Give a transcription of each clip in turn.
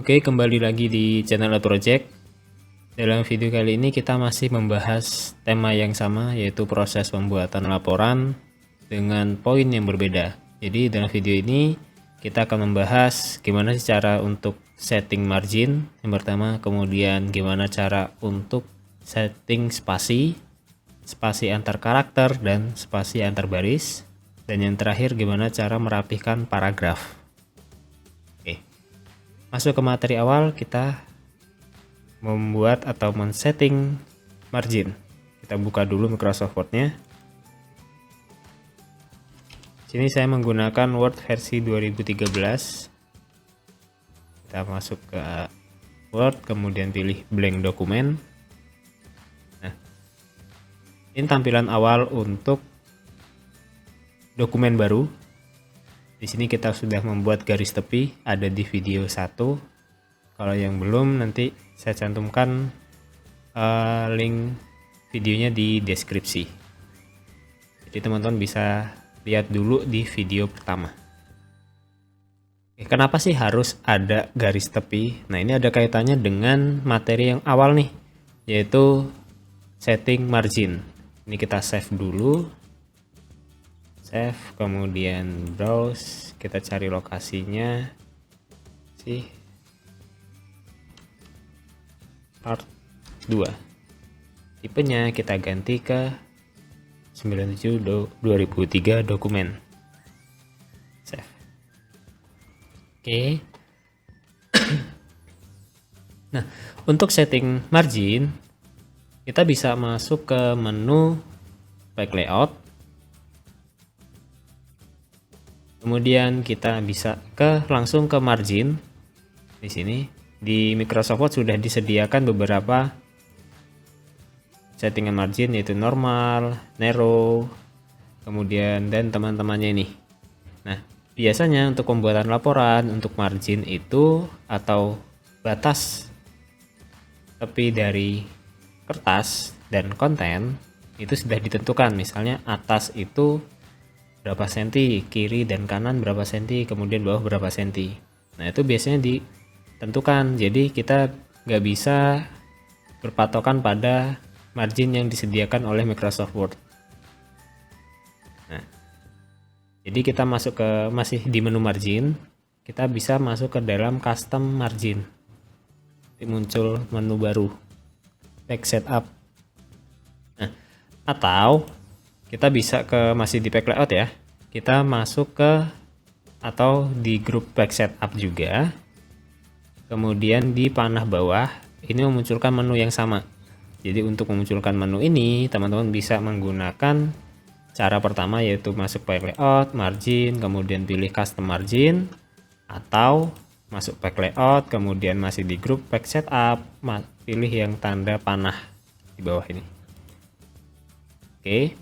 Oke, kembali lagi di channel Project. Dalam video kali ini kita masih membahas tema yang sama, yaitu proses pembuatan laporan dengan poin yang berbeda. Jadi dalam video ini kita akan membahas gimana sih cara untuk setting margin yang pertama, kemudian gimana cara untuk setting spasi antar karakter dan spasi antar baris, dan yang terakhir gimana cara merapihkan paragraf. Masuk ke materi awal, kita membuat atau men-setting margin. Kita buka dulu Microsoft Word-nya. Sini saya menggunakan Word versi 2013. Kita masuk ke Word, kemudian pilih blank dokumen. Nah, ini tampilan awal untuk dokumen baru. Di sini kita sudah membuat garis tepi, ada di video 1. Kalau yang belum, nanti saya cantumkan link videonya di deskripsi. Jadi teman-teman bisa lihat dulu di video pertama. Kenapa sih harus ada garis tepi? Nah, ini ada kaitannya dengan materi yang awal nih, yaitu setting margin. Ini kita save dulu. Save, kemudian browse, kita cari lokasinya sih part 2, tipenya kita ganti ke 97/2003 dokumen. Save. Oke. Nah, untuk setting margin kita bisa masuk ke menu back layout. Kemudian kita bisa langsung ke margin. Di sini di Microsoft Word sudah disediakan beberapa settingan margin, yaitu normal, narrow, kemudian dan teman-temannya ini. Nah, biasanya untuk pembuatan laporan untuk margin itu atau batas tepi dari kertas dan konten itu sudah ditentukan. Misalnya atas itu berapa senti, kiri dan kanan berapa senti, kemudian bawah berapa senti. Nah, itu biasanya ditentukan. Jadi kita nggak bisa berpatokan pada margin yang disediakan oleh Microsoft Word. Nah, jadi kita masuk ke masih di menu margin, kita bisa masuk ke dalam custom margin. Jadi muncul menu baru, pack setup. Nah, atau kita bisa ke masih di pack layout ya. Kita masuk ke atau di grup pack setup juga. Kemudian di panah bawah ini memunculkan menu yang sama. Jadi untuk memunculkan menu ini teman-teman bisa menggunakan cara pertama, yaitu masuk pack layout, margin, kemudian pilih custom margin, atau masuk pack layout, kemudian masih di grup pack setup, pilih yang tanda panah di bawah ini. Oke.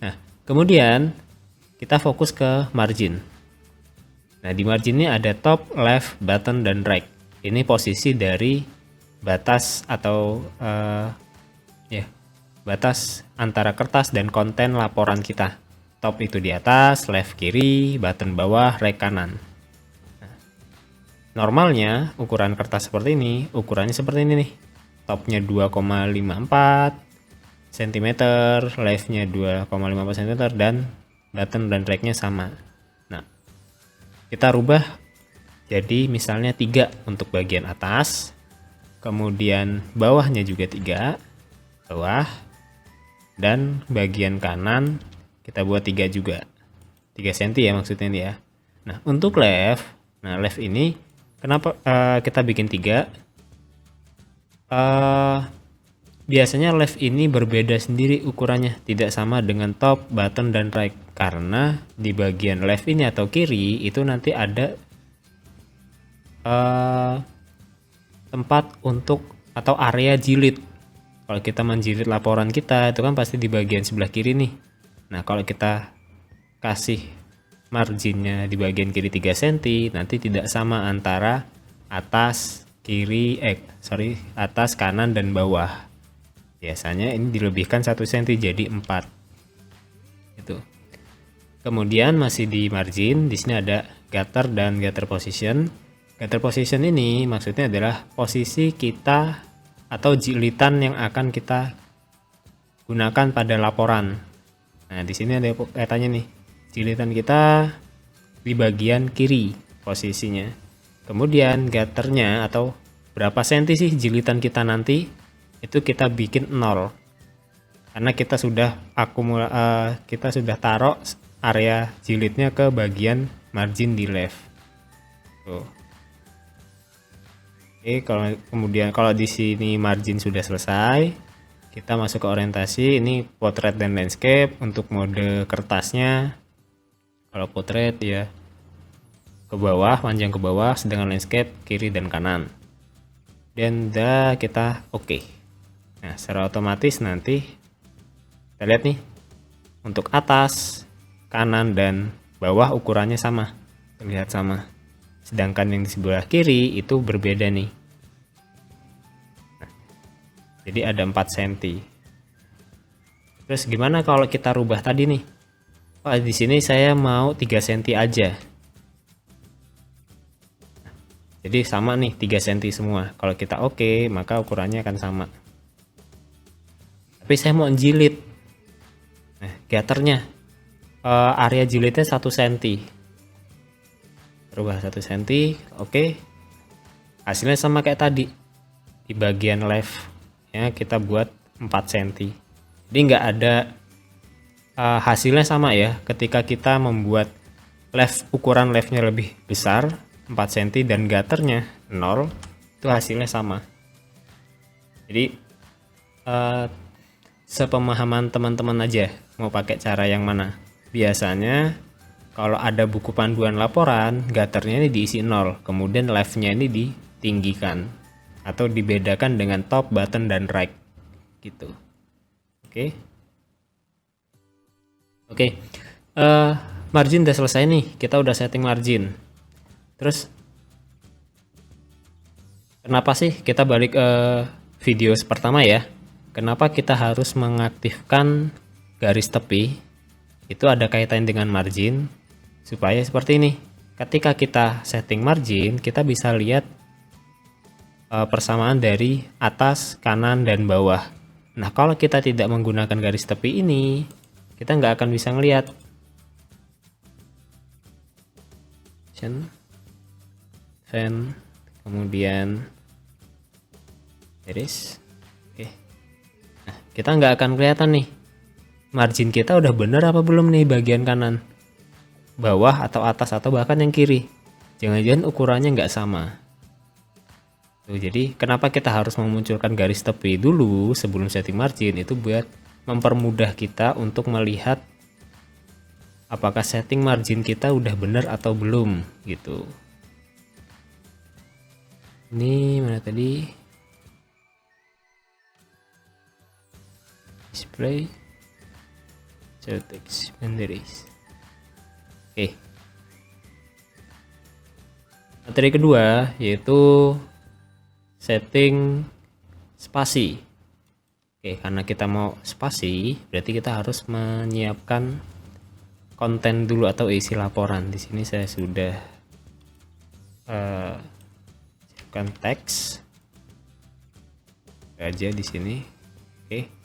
Nah, kemudian kita fokus ke margin. Nah, di margin ini ada top, left, button, dan right. Ini posisi dari batas atau batas antara kertas dan konten laporan kita. Top itu di atas, left kiri, button bawah, right kanan. Nah, normalnya ukuran kertas seperti ini, ukurannya seperti ini nih. Topnya 2,54 cm, leftnya 2,54 cm, dan button dan right-nya sama. Nah, kita rubah jadi misalnya 3 untuk bagian atas, kemudian bawahnya juga 3 bawah, dan bagian kanan kita buat 3 juga, 3 cm ya maksudnya ini ya. Nah, untuk left, left ini kenapa kita bikin 3? Biasanya left ini berbeda sendiri ukurannya, tidak sama dengan top, button, dan right, karena di bagian left ini atau kiri itu nanti ada tempat untuk atau area jilid. Kalau kita menjilid laporan kita itu kan pasti di bagian sebelah kiri nih. Nah, kalau kita kasih marginnya di bagian kiri 3 cm, nanti tidak sama antara atas, atas, kanan, dan bawah. Biasanya ini dilebihkan 1 cm jadi 4. Itu. Kemudian masih di margin, di sini ada gutter dan gutter position. Getter position ini maksudnya adalah posisi kita atau jilitan yang akan kita gunakan pada laporan. Nah, di sini ada kaitannya nih. Jilitan kita di bagian kiri posisinya. Kemudian getternya atau berapa senti sih jilitan kita nanti, itu kita bikin 0. Karena kita sudah taruh area jilidnya ke bagian margin di left. Tuh. Oke, kalau di sini margin sudah selesai, kita masuk ke orientasi. Ini portrait dan landscape untuk mode kertasnya. Kalau portrait ya ke bawah, panjang ke bawah, sedangkan landscape kiri dan kanan. Dan kita oke. Nah, secara otomatis nanti kita lihat nih, untuk atas, kanan, dan bawah ukurannya sama, terlihat sama. Sedangkan yang di sebelah kiri itu berbeda nih. Nah, jadi ada 4 cm. Terus gimana kalau kita rubah tadi nih? Oh, di sini saya mau 3 cm aja. Jadi sama nih, 3 cm semua. Kalau kita oke, maka ukurannya akan sama. Tapi saya mau jilid. Nah, getternya area jilidnya 1 cm. Rubah 1 cm, oke. Hasilnya sama kayak tadi. Di bagian left ya kita buat 4 cm. Jadi nggak ada hasilnya sama ya. Ketika kita membuat ukuran leftnya lebih besar 4 cm dan getternya 0, itu hasilnya sama. Jadi sepemahaman teman-teman aja mau pakai cara yang mana. Biasanya kalau ada buku panduan laporan, getternya ini diisi 0, kemudian leftnya ini ditinggikan atau dibedakan dengan top, button, dan right gitu. Oke. Margin udah selesai nih, kita udah setting margin. Terus kenapa sih kita balik ke video pertama ya? Kenapa kita harus mengaktifkan garis tepi? Itu ada kaitan dengan margin, supaya seperti ini. Ketika kita setting margin, kita bisa lihat persamaan dari atas, kanan, dan bawah. Nah, kalau kita tidak menggunakan garis tepi ini, kita nggak akan bisa ngelihat. Fan, kemudian garis. Oke. Nah, kita nggak akan kelihatan nih margin kita udah bener apa belum nih bagian kanan, bawah, atau atas, atau bahkan yang kiri. Jangan-jangan ukurannya nggak sama. Tuh, jadi kenapa kita harus memunculkan garis tepi dulu sebelum setting margin? Itu buat mempermudah kita untuk melihat apakah setting margin kita udah bener atau belum gitu. Ini mana tadi? Display text boundaries. Oke. Materi kedua yaitu setting spasi. Oke, karena kita mau spasi, berarti kita harus menyiapkan konten dulu atau isi laporan. Di sini saya sudah siapkan teks aja di sini. Oke.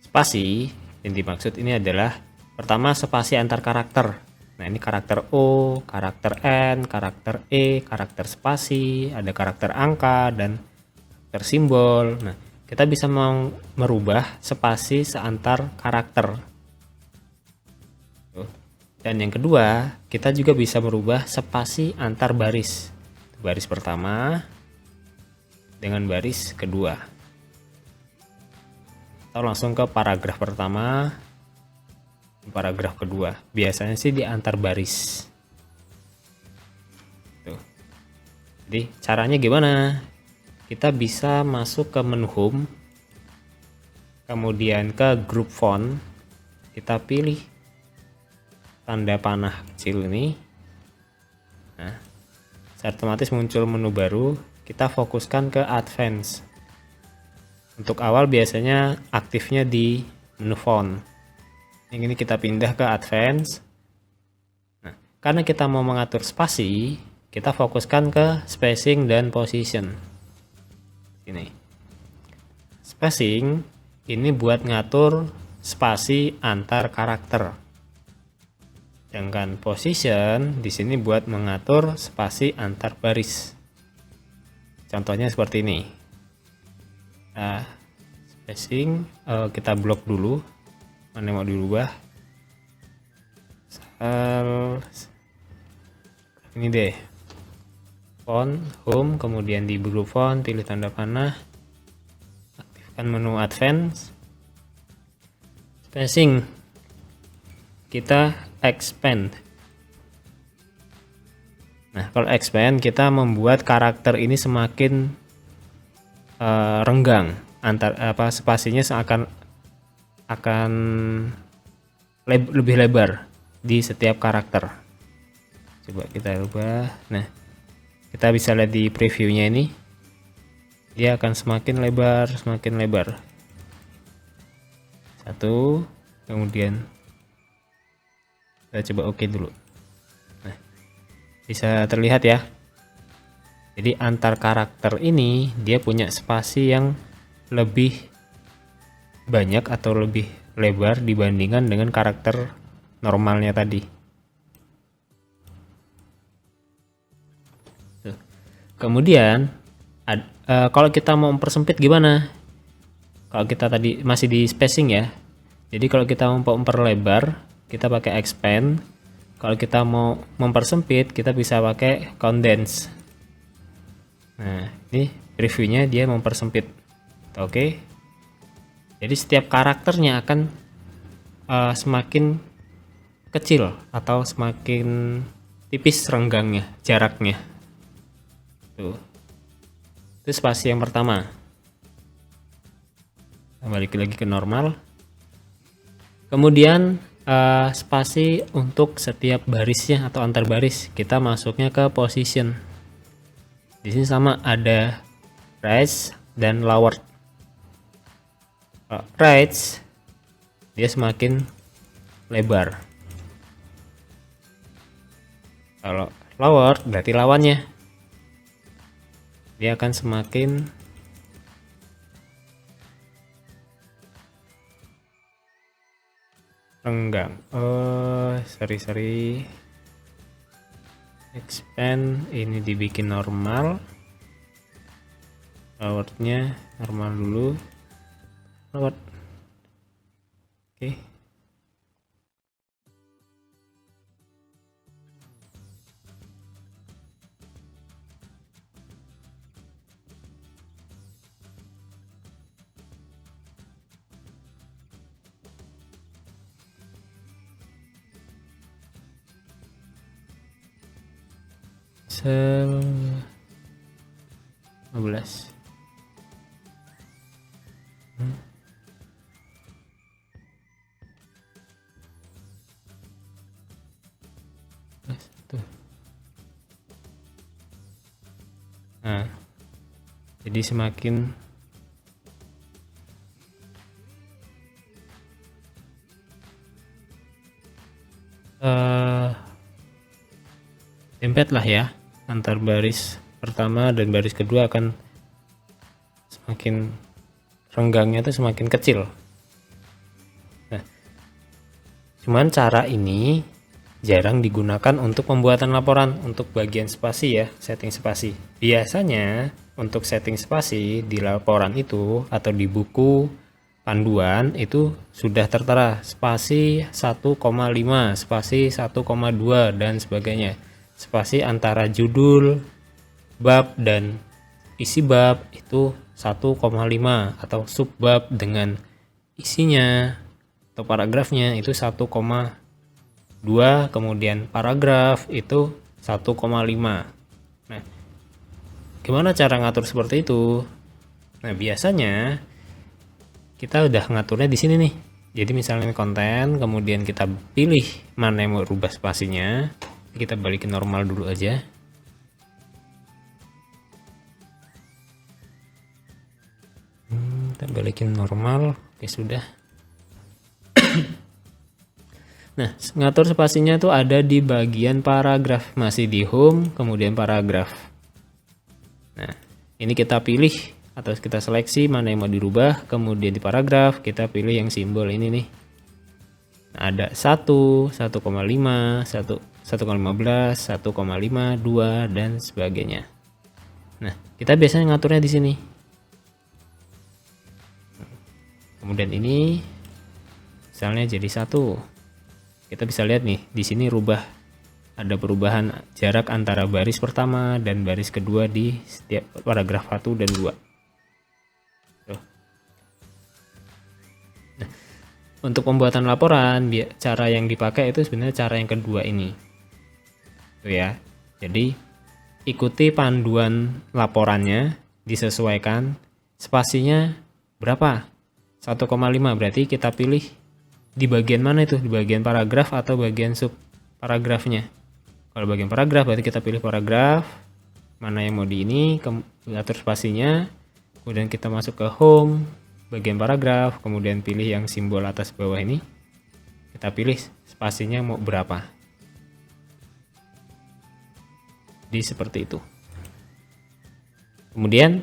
Spasi yang dimaksud ini adalah pertama spasi antar karakter. Nah, ini karakter O, karakter N, karakter E, karakter spasi, ada karakter angka, dan karakter simbol. Nah, kita bisa merubah spasi seantar karakter. Dan yang kedua, kita juga bisa merubah spasi antar baris. Baris pertama dengan baris kedua. Atau langsung ke paragraf pertama, paragraf kedua. Biasanya sih di antar baris. Tuh. Jadi caranya gimana? Kita bisa masuk ke menu home, kemudian ke group font, kita pilih tanda panah kecil ini. Nah, otomatis muncul menu baru. Kita fokuskan ke advance. Untuk awal biasanya aktifnya di menu font. Yang ini kita pindah ke advance. Nah, karena kita mau mengatur spasi, kita fokuskan ke spacing dan position. Ini. Spacing ini buat ngatur spasi antar karakter. Sedangkan position di sini buat mengatur spasi antar baris. Contohnya seperti ini. Nah, spacing kita blok dulu. Mana mau dirubah? Ini deh. Font, home, kemudian di grup font, pilih tanda panah. Aktifkan menu advance. Spacing kita expand. Nah, kalau expand kita membuat karakter ini semakin renggang, spasinya akan lebih lebar di setiap karakter. Coba kita ubah. Nah, kita bisa lihat di previewnya ini, dia akan semakin lebar, semakin lebar. Satu, kemudian kita coba oke dulu. Nah, bisa terlihat ya. Jadi antar karakter ini dia punya spasi yang lebih banyak atau lebih lebar dibandingkan dengan karakter normalnya tadi. Tuh. Kemudian kalau kita mau mempersempit gimana? Kalau kita tadi masih di spacing ya. Jadi kalau kita mau memperlebar, kita pakai expand. Kalau kita mau mempersempit, kita bisa pakai condense. Nah, ini previewnya dia mempersempit. Oke. Jadi setiap karakternya akan semakin kecil atau semakin tipis renggangnya, jaraknya. Tuh. Itu spasi yang pertama. Balik lagi ke normal. Kemudian spasi untuk setiap barisnya atau antar baris, kita masuknya ke position. Di sini sama ada raise dan lower. Raise dia semakin lebar. Kalau lower berarti lawannya. Dia akan semakin renggang. Sorry. Expand ini dibikin normal. Lowernya normal dulu. Lower. Oke. Sel 15. Tuh. Nah, jadi semakin dempet lah ya, antar baris pertama dan baris kedua akan semakin renggangnya tuh semakin kecil. Nah, cuman cara ini jarang digunakan untuk pembuatan laporan untuk bagian spasi ya, setting spasi. Biasanya untuk setting spasi di laporan itu atau di buku panduan itu sudah tertera spasi 1,5, spasi 1,2 dan sebagainya. Spasi antara judul, bab dan isi bab itu 1,5 atau subbab dengan isinya atau paragrafnya itu 1,2, kemudian paragraf itu 1,5. Nah, gimana cara ngatur seperti itu? Nah, biasanya kita udah ngaturnya di sini nih. Jadi misalnya konten, kemudian kita pilih mana yang mau rubah spasinya. Kita balikin normal dulu aja. Kita balikin normal. Oke, sudah. Nah, ngatur spasinya tuh ada di bagian paragraf, masih di home, kemudian paragraf. Nah, ini kita pilih atau kita seleksi mana yang mau dirubah, kemudian di paragraf kita pilih yang simbol ini nih. Nah, ada 1, 1,5, 1,15, 1,5, 2 dan sebagainya. Nah, kita biasanya ngaturnya di sini. Kemudian ini misalnya jadi 1. Kita bisa lihat nih, di sini ada perubahan jarak antara baris pertama dan baris kedua di setiap paragraf 1 dan 2. Nah, untuk pembuatan laporan, cara yang dipakai itu sebenarnya cara yang kedua ini. Tuh ya. Jadi, ikuti panduan laporannya, disesuaikan spasinya berapa? 1,5, berarti kita pilih di bagian mana itu? Di bagian paragraf atau bagian sub paragrafnya? Kalau bagian paragraf berarti kita pilih paragraf, mana yang mau di ini, atur spasinya, kemudian kita masuk ke home, bagian paragraf, kemudian pilih yang simbol atas bawah ini, kita pilih spasinya mau berapa. Jadi seperti itu. Kemudian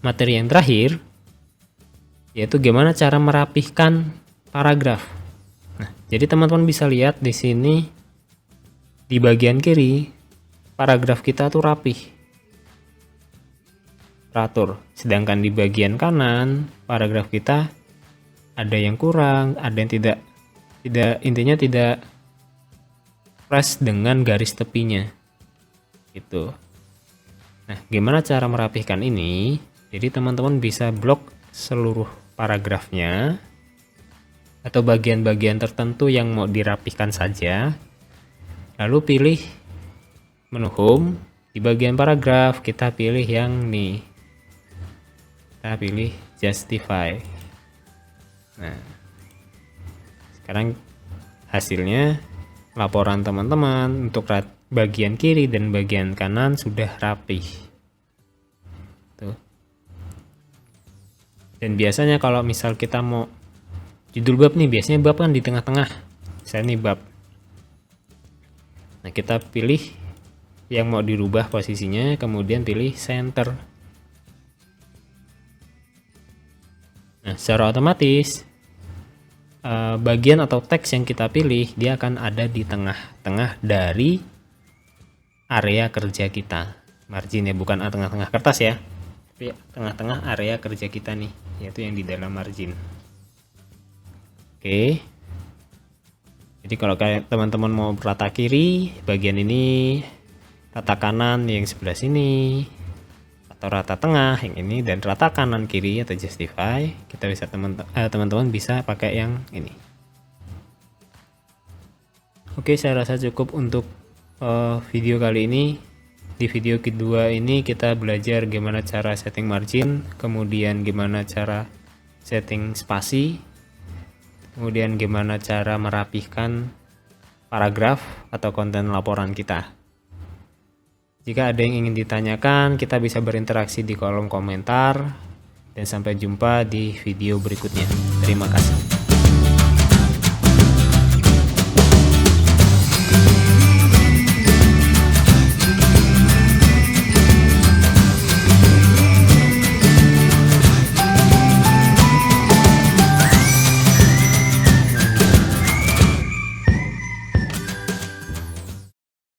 materi yang terakhir yaitu gimana cara merapihkan paragraf. Nah, jadi teman-teman bisa lihat di sini di bagian kiri paragraf kita tuh rapih, teratur. Sedangkan di bagian kanan paragraf kita ada yang kurang, ada yang tidak intinya tidak fresh dengan garis tepinya. Gitu. Nah, gimana cara merapihkan ini? Jadi teman-teman bisa blok seluruh paragrafnya atau bagian-bagian tertentu yang mau dirapihkan saja, lalu pilih menu home, di bagian paragraf kita pilih yang nih, kita pilih justify. Nah, sekarang hasilnya laporan teman-teman untuk bagian kiri dan bagian kanan sudah rapih. Tuh. Dan biasanya kalau misal kita mau judul bab nih, biasanya bab kan di tengah-tengah. Saya nih bab. Nah, kita pilih yang mau dirubah posisinya, kemudian pilih center. Nah, secara otomatis bagian atau teks yang kita pilih dia akan ada di tengah-tengah dari area kerja kita. Marginnya bukan tengah-tengah kertas ya, tapi tengah-tengah area kerja kita nih, yaitu yang di dalam margin. Oke. Jadi kalau kayak teman-teman mau rata kiri, bagian ini, rata kanan yang sebelah sini, atau rata tengah yang ini, dan rata kanan kiri atau justify, kita bisa teman-teman bisa pakai yang ini. Oke, saya rasa cukup untuk video kali ini. Di video kedua ini kita belajar gimana cara setting margin, kemudian gimana cara setting spasi, kemudian gimana cara merapihkan paragraf atau konten laporan kita. Jika ada yang ingin ditanyakan, kita bisa berinteraksi di kolom komentar, dan sampai jumpa di video berikutnya. Terima kasih.